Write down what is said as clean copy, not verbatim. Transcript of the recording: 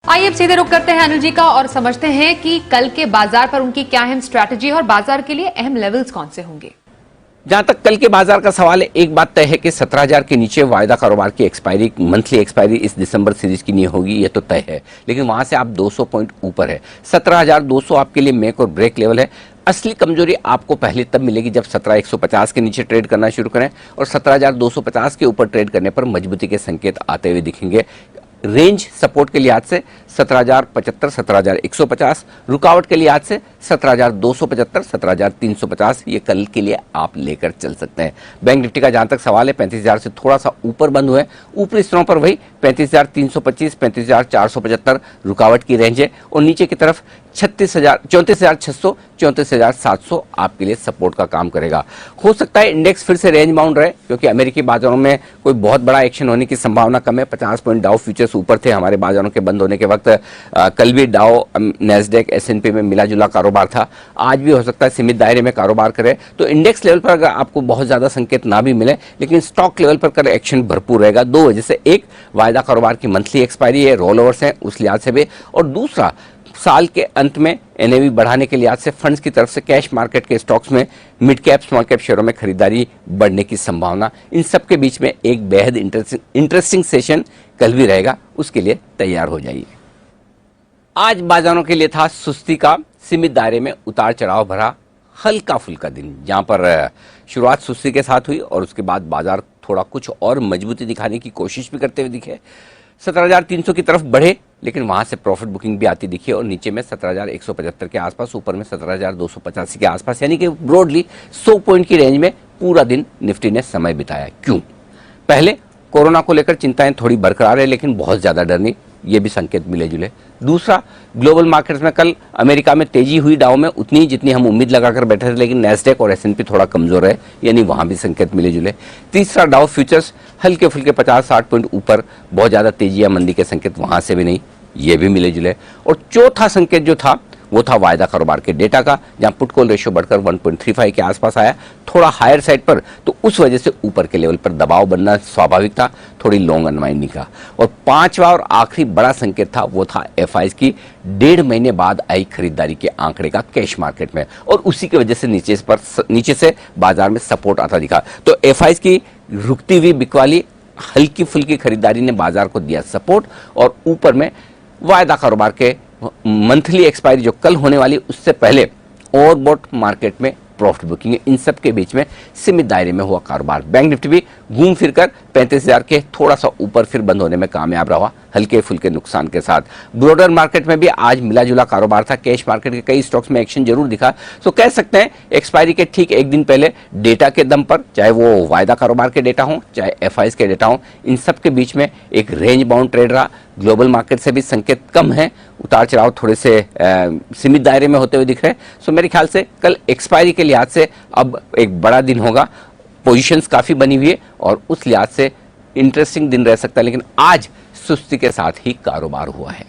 आइए अब सीधे रुख करते हैं अनिल जी का और समझते हैं कि कल के बाजार पर उनकी क्या अहम स्ट्रैटेजी है और बाजार के लिए अहम लेवल्स कौन से होंगे। जहां तक कल के बाजार का सवाल है, एक बात तय है कि 17,000 के नीचे वायदा कारोबार की एक्सपायरी, मंथली एक्सपायरी इस दिसंबर सीरीज की नहीं होगी, ये तो तय है। लेकिन वहां से आप 200 पॉइंट ऊपर है। 17,200 आपके लिए मेक और ब्रेक लेवल है। असली कमजोरी आपको पहले तब मिलेगी जब 17,150 के नीचे ट्रेड करना शुरू करें और 17,250 के ऊपर ट्रेड करने पर मजबूती के संकेत आते हुए दिखेंगे। रेंज सपोर्ट के लिहाज से 17,075, 17,150, रुकावट के लिहाज से 17,275, 17,350, ये कल के लिए आप लेकर चल सकते हैं। बैंक निफ्टी का जहां तक सवाल है, 35,000 से थोड़ा सा ऊपर बंद हुए, ऊपरी स्तरों पर वही 35,325, 35,475 रुकावट की रेंज है और नीचे की तरफ 34,600, 34,700 आपके लिए सपोर्ट का काम करेगा। हो सकता है इंडेक्स फिर से रेंज बाउंड रहे, क्योंकि अमेरिकी बाजारों में कोई बहुत बड़ा एक्शन होने की संभावना कम है। 50 पॉइंट डाउ फ्यूचर्स ऊपर थे हमारे बाजारों के बंद होने के वक्त। कल भी डाउ, नैस्डैक, S&P में मिला जुला कारोबार था। आज भी हो सकता है सीमित दायरे में कारोबार करे। तो इंडेक्स लेवल पर अगर आपको बहुत ज्यादा संकेत ना भी मिले, लेकिन स्टॉक लेवल पर एक्शन भरपूर रहेगा। दो वजह से, एक वायदा कारोबार की मंथली एक्सपायरी है, रोल ओवर्स है, उस लिहाज से भी, और दूसरा साल के अंत में NAV बढ़ाने के लिहाज से फंड्स की तरफ से कैश मार्केट के स्टॉक्स में मिड कैप, स्मॉल कैप शेयरों में खरीदारी बढ़ने की संभावना। इन सब के बीच में एक बेहद इंटरेस्टिंग सेशन कल भी रहेगा, उसके लिए तैयार हो जाइए। आज बाजारों के लिए था सुस्ती का, सीमित दायरे में उतार चढ़ाव भरा हल्का फुल्का दिन, जहां पर शुरुआत सुस्ती के साथ हुई और उसके बाद बाजार थोड़ा कुछ और मजबूती दिखाने की कोशिश भी करते हुए दिखे। 17,300 की तरफ बढ़े, लेकिन वहां से प्रॉफिट बुकिंग भी आती दिखी और नीचे में 17,175 के आसपास, ऊपर में 17,285 के आसपास, यानी कि ब्रॉडली 100 पॉइंट की रेंज में पूरा दिन निफ्टी ने समय बिताया। क्यों? पहले कोरोना को लेकर चिंताएं थोड़ी बरकरार है, लेकिन बहुत ज्यादा डर नहीं, ये भी संकेत मिले जुले। दूसरा, ग्लोबल मार्केट्स में कल अमेरिका में तेजी हुई डाउ में उतनी जितनी हम उम्मीद लगाकर बैठे थे, लेकिन नैस्डैक और S&P थोड़ा कमजोर है, यानी वहां भी संकेत मिले जुले। तीसरा, डाउ फ्यूचर्स हल्के फुल्के 50-60 पॉइंट ऊपर, बहुत ज्यादा तेजी या मंदी के संकेत वहां से भी नहीं, ये भी मिले जुले। और चौथा संकेत जो था वो था वायदा कारोबार के डेटा का, जहां पुट कॉल रेशियो बढ़कर 1.35 के आसपास आया, थोड़ा हायर साइड पर, तो उस वजह से ऊपर के लेवल पर दबाव बनना स्वाभाविक था, थोड़ी लॉन्ग अनवाइंडिंग का। और पांचवा और आखिरी बड़ा संकेत था वो था FIs की 1.5 महीने बाद आई खरीदारी के आंकड़े का कैश मार्केट में, और उसी की वजह से नीचे से बाजार में सपोर्ट आता दिखा। तो FIs की रुकती हुई बिकवाली, हल्की फुल्की खरीदारी ने बाजार को दिया सपोर्ट, और ऊपर में वायदा कारोबार के मंथली एक्सपायरी जो कल होने वाली, उससे पहले ओवरबॉट मार्केट में प्रॉफिट बुकिंग है। इन सब के बीच में सीमित दायरे में हुआ कारोबार। बैंक निफ्टी भी घूम फिरकर 35,000 के थोड़ा सा ऊपर फिर बंद होने में कामयाब रहा, हल्के फुल्के नुकसान के साथ। ब्रॉडर मार्केट में भी आज मिला जुला कारोबार था। कैश मार्केट के कई स्टॉक्स में एक्शन जरूर दिखा। तो कह सकते हैं एक्सपायरी के ठीक एक दिन पहले डेटा के दम पर, चाहे वो वायदा कारोबार के डेटा हो, चाहे FIs के डेटा हो, इन सब के बीच में एक रेंज बाउंड ट्रेड रहा। ग्लोबल मार्केट से भी संकेत कम है, उतार चढ़ाव थोड़े से सीमित दायरे में होते हुए दिख रहे हैं। सो मेरे ख्याल से कल एक्सपायरी के लिहाज से अब एक बड़ा दिन होगा। पोजीशंस काफी बनी हुई है और उस लिहाज से इंटरेस्टिंग दिन रह सकता है, लेकिन आज सुस्ती के साथ ही कारोबार हुआ है।